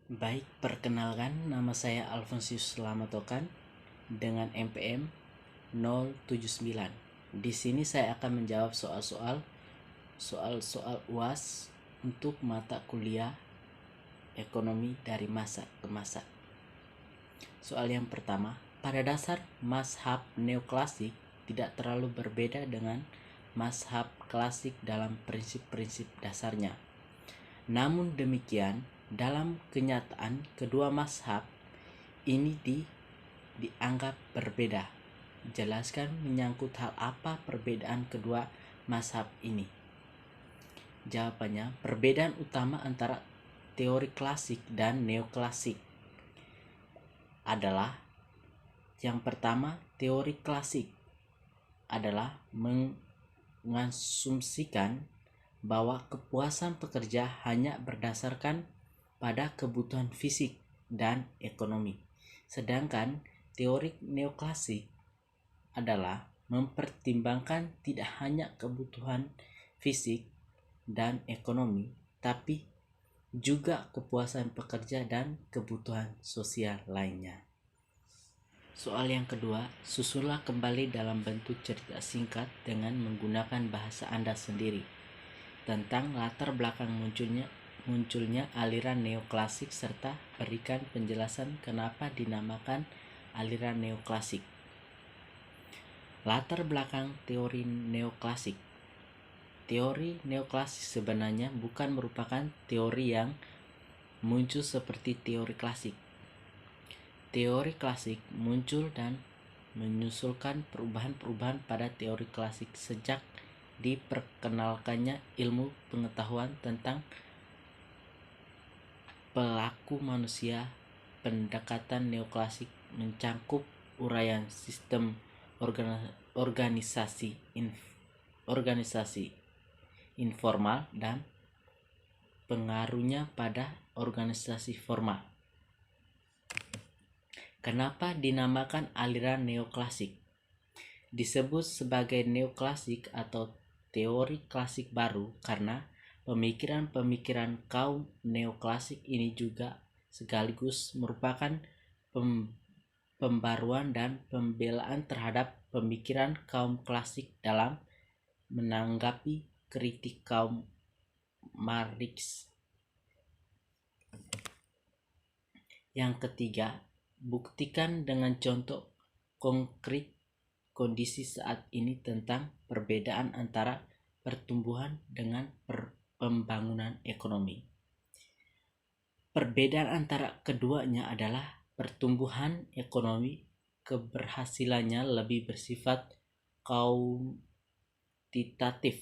Baik, perkenalkan nama saya Alfonsius Lamatokan dengan NPM 079. Di sini saya akan menjawab soal-soal UAS untuk mata kuliah ekonomi dari masa ke masa. Soal yang pertama, pada dasar mazhab neoklasik tidak terlalu berbeda dengan mazhab klasik dalam prinsip-prinsip dasarnya. Namun demikian, dalam kenyataan kedua mazhab ini dianggap berbeda. Jelaskan menyangkut hal apa perbedaan kedua mazhab ini? Jawabannya, perbedaan utama antara teori klasik dan neoklasik adalah yang pertama, teori klasik adalah mengasumsikan bahwa kepuasan pekerja hanya berdasarkan pada kebutuhan fisik dan ekonomi. Sedangkan teori neoklasik adalah mempertimbangkan tidak hanya kebutuhan fisik dan ekonomi, tapi juga kepuasan pekerja dan kebutuhan sosial lainnya. Soal yang kedua, susunlah kembali dalam bentuk cerita singkat dengan menggunakan bahasa Anda sendiri tentang latar belakang munculnya aliran neoklasik serta berikan penjelasan kenapa dinamakan aliran neoklasik. Latar belakang teori neoklasik. Teori neoklasik sebenarnya bukan merupakan teori yang muncul seperti teori klasik. Teori klasik muncul dan menyusulkan perubahan-perubahan pada teori klasik sejak diperkenalkannya ilmu pengetahuan tentang pelaku manusia. Pendekatan neoklasik mencangkup uraian sistem organisasi informal dan pengaruhnya pada organisasi formal. Kenapa dinamakan aliran neoklasik? Disebut sebagai neoklasik atau teori klasik baru karena pemikiran-pemikiran kaum neoklasik ini juga sekaligus merupakan pembaruan dan pembelaan terhadap pemikiran kaum klasik dalam menanggapi kritik kaum Marx. Yang ketiga, buktikan dengan contoh konkret kondisi saat ini tentang perbedaan antara pertumbuhan dengan pembangunan ekonomi. Perbedaan antara keduanya adalah pertumbuhan ekonomi keberhasilannya lebih bersifat kuantitatif,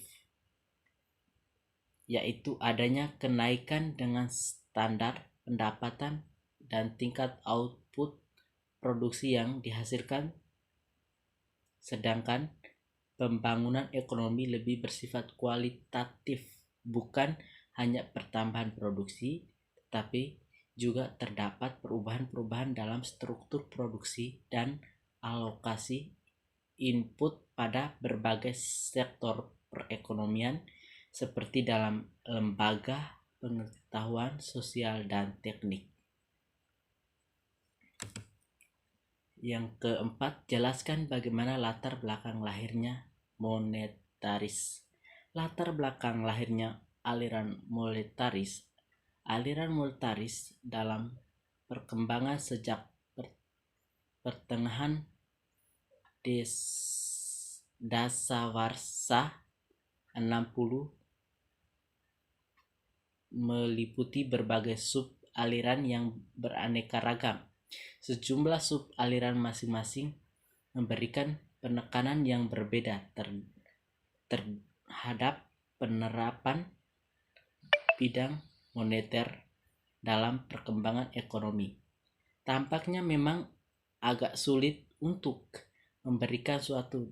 yaitu adanya kenaikan dengan standar pendapatan dan tingkat output produksi yang dihasilkan, sedangkan pembangunan ekonomi lebih bersifat kualitatif, bukan hanya pertambahan produksi, tetapi juga terdapat perubahan-perubahan dalam struktur produksi dan alokasi input pada berbagai sektor perekonomian seperti dalam lembaga pengetahuan sosial dan teknik. Yang keempat, jelaskan bagaimana latar belakang lahirnya monetaris. Latar belakang lahirnya aliran monetaris. Aliran monetaris dalam perkembangan sejak pertengahan dasawarsa 60 meliputi berbagai sub aliran yang beraneka ragam. Sejumlah sub aliran masing-masing memberikan penekanan yang berbeda terhadap penerapan bidang moneter dalam perkembangan ekonomi. Tampaknya memang agak sulit untuk memberikan suatu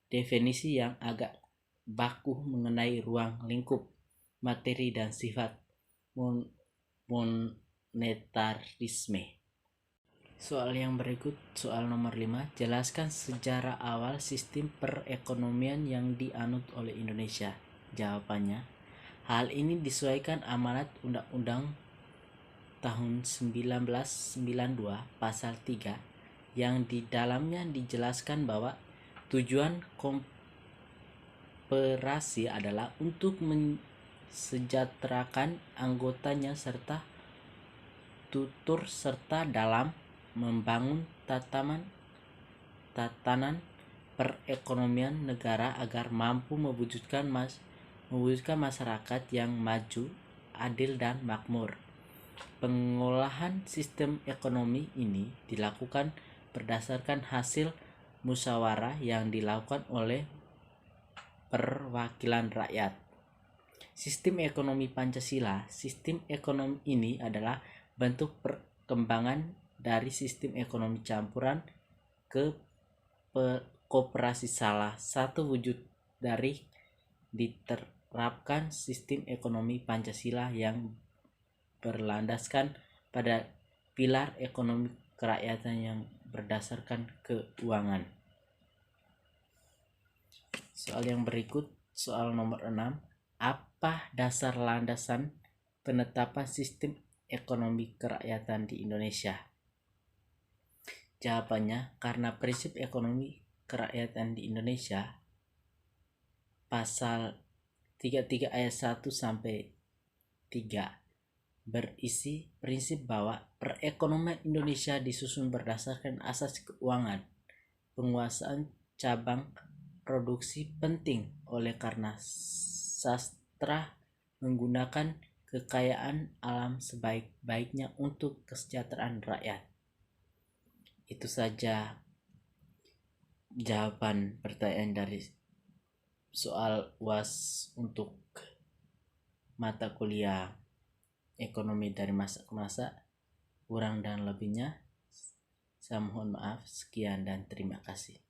definisi yang agak baku mengenai ruang lingkup, materi, dan sifat monetarisme. Soal yang berikut, soal nomor 5, jelaskan sejarah awal sistem perekonomian yang dianut oleh Indonesia. Jawabannya, hal ini disesuaikan amanat Undang-Undang tahun 1992 pasal 3 yang di dalamnya dijelaskan bahwa tujuan koperasi adalah untuk mensejahterakan anggotanya serta tutur serta dalam membangun tatanan perekonomian negara agar mampu mewujudkan masyarakat yang maju, adil dan makmur. Pengolahan sistem ekonomi ini dilakukan berdasarkan hasil musyawarah yang dilakukan oleh perwakilan rakyat. Sistem ekonomi Pancasila. Sistem ekonomi ini adalah bentuk perkembangan dari sistem ekonomi campuran ke koperasi, salah satu wujud dari diterapkan sistem ekonomi Pancasila yang berlandaskan pada pilar ekonomi kerakyatan yang berdasarkan keuangan. Soal yang berikut, soal nomor 6. Apa dasar landasan penetapan sistem ekonomi kerakyatan di Indonesia? Jawabannya, karena prinsip ekonomi kerakyatan di Indonesia pasal 33 ayat 1 sampai 3 berisi prinsip bahwa perekonomian Indonesia disusun berdasarkan asas keuangan, penguasaan cabang produksi penting oleh karena sastra menggunakan kekayaan alam sebaik-baiknya untuk kesejahteraan rakyat. Itu saja jawaban pertanyaan dari soal UAS untuk mata kuliah ekonomi dari masa ke masa. Kurang dan lebihnya saya mohon maaf. Sekian dan terima kasih.